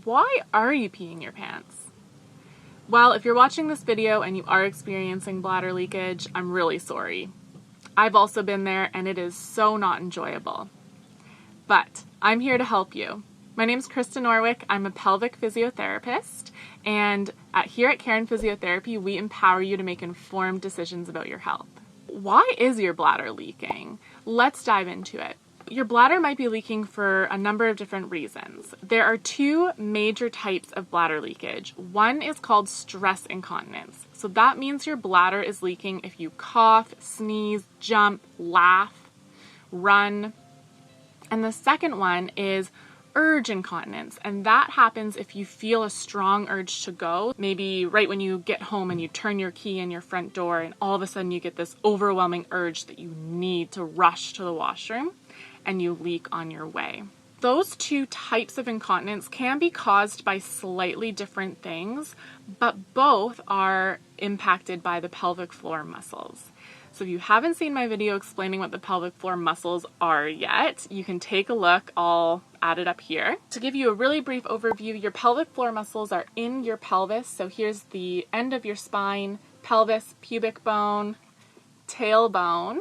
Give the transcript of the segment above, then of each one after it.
Why are you peeing your pants? Well, if you're watching this video and you are experiencing bladder leakage, I'm really sorry. I've also been there and it is so not enjoyable. But I'm here to help you. My name's Krista Norwick. I'm a pelvic physiotherapist, and here at Karen Physiotherapy, we empower you to make informed decisions about your health. Why is your bladder leaking? Let's dive into it. Your bladder might be leaking for a number of different reasons. There are two major types of bladder leakage. One is called stress incontinence. So that means your bladder is leaking if you cough, sneeze, jump, laugh, run. And the second one is urge incontinence, and that happens if you feel a strong urge to go, maybe right when you get home and you turn your key in your front door and all of a sudden you get this overwhelming urge that you need to rush to the washroom and you leak on your way. Those two types of incontinence can be caused by slightly different things, but both are impacted by the pelvic floor muscles. So if you haven't seen my video explaining what the pelvic floor muscles are yet, you can take a look. I'll add it up here. To give you a really brief overview, your pelvic floor muscles are in your pelvis. So here's the end of your spine, pelvis, pubic bone, tailbone,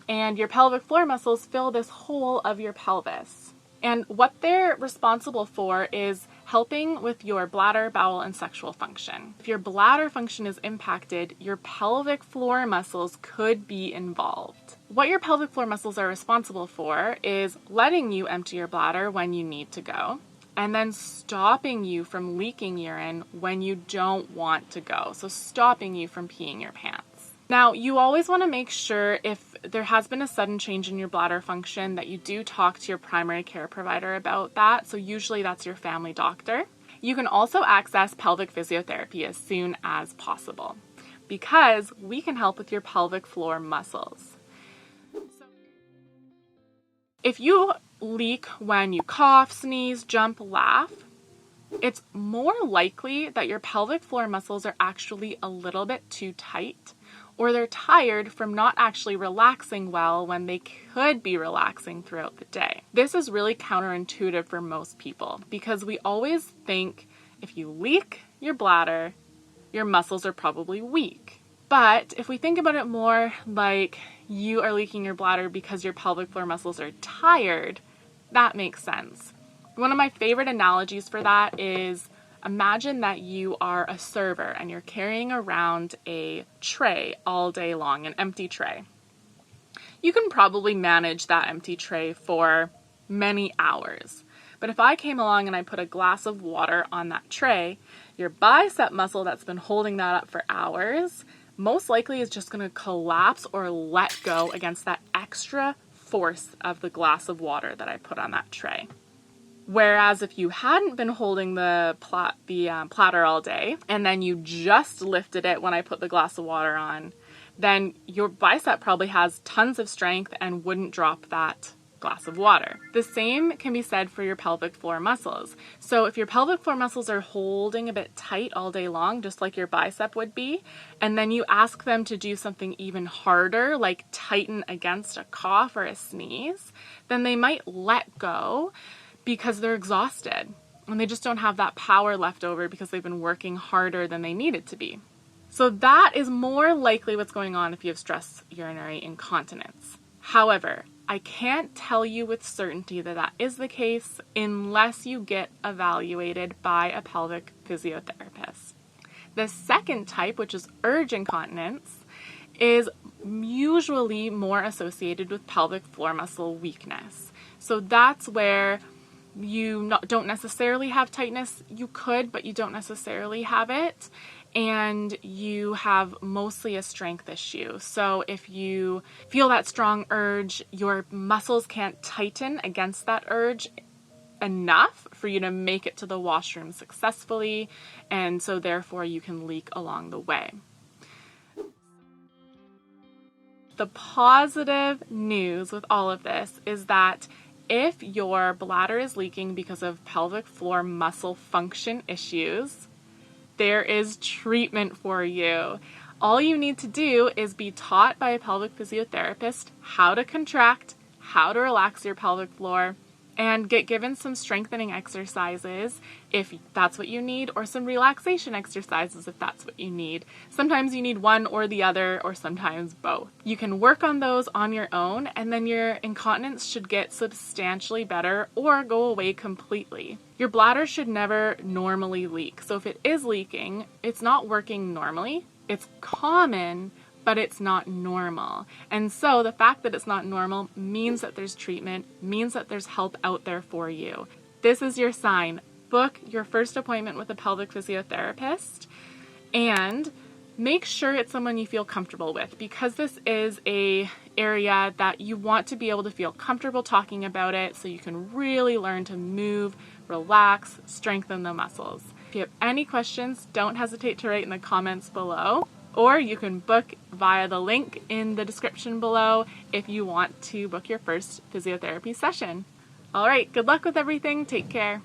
and your pelvic floor muscles fill this whole of your pelvis. And what they're responsible for is helping with your bladder, bowel, and sexual function. If your bladder function is impacted, your pelvic floor muscles could be involved. What your pelvic floor muscles are responsible for is letting you empty your bladder when you need to go, and then stopping you from leaking urine when you don't want to go. So stopping you from peeing your pants. Now, you always want to make sure if there has been a sudden change in your bladder function that you do talk to your primary care provider about that. So usually that's your family doctor. You can also access pelvic physiotherapy as soon as possible because we can help with your pelvic floor muscles. If you leak when you cough, sneeze, jump, laugh, it's more likely that your pelvic floor muscles are actually a little bit too tight, or they're tired from not actually relaxing well when they could be relaxing throughout the day. This is really counterintuitive for most people because we always think if you leak your bladder, your muscles are probably weak. But if we think about it more like you are leaking your bladder because your pelvic floor muscles are tired, that makes sense. One of my favorite analogies for that is imagine that you are a server and you're carrying around a tray all day long, an empty tray. You can probably manage that empty tray for many hours. But if I came along and I put a glass of water on that tray, your bicep muscle that's been holding that up for hours most likely is just going to collapse or let go against that extra force of the glass of water that I put on that tray. Whereas if you hadn't been holding the platter all day and then you just lifted it when I put the glass of water on, then your bicep probably has tons of strength and wouldn't drop that glass of water. The same can be said for your pelvic floor muscles. So if your pelvic floor muscles are holding a bit tight all day long, just like your bicep would be, and then you ask them to do something even harder, like tighten against a cough or a sneeze, then they might let go because they're exhausted and they just don't have that power left over because they've been working harder than they needed to be. So that is more likely what's going on if you have stress urinary incontinence. However, I can't tell you with certainty that that is the case unless you get evaluated by a pelvic physiotherapist. The second type, which is urge incontinence, is usually more associated with pelvic floor muscle weakness. So that's where you don't necessarily have tightness. You could, but you don't necessarily have it. And you have mostly a strength issue. So if you feel that strong urge, your muscles can't tighten against that urge enough for you to make it to the washroom successfully. And so therefore you can leak along the way. The positive news with all of this is that if your bladder is leaking because of pelvic floor muscle function issues, there is treatment for you. All you need to do is be taught by a pelvic physiotherapist how to contract, how to relax your pelvic floor, and get given some strengthening exercises if that's what you need, or some relaxation exercises if that's what you need. Sometimes you need one or the other, or sometimes both. You can work on those on your own, and then your incontinence should get substantially better or go away completely. Your bladder should never normally leak. So if it is leaking, it's not working normally. It's common, but it's not normal. And so the fact that it's not normal means that there's treatment, means that there's help out there for you. This is your sign. Book your first appointment with a pelvic physiotherapist, and make sure it's someone you feel comfortable with, because this is an area that you want to be able to feel comfortable talking about it so you can really learn to move, relax, strengthen the muscles. If you have any questions, don't hesitate to write in the comments below. Or you can book via the link in the description below if you want to book your first physiotherapy session. All right, good luck with everything. Take care.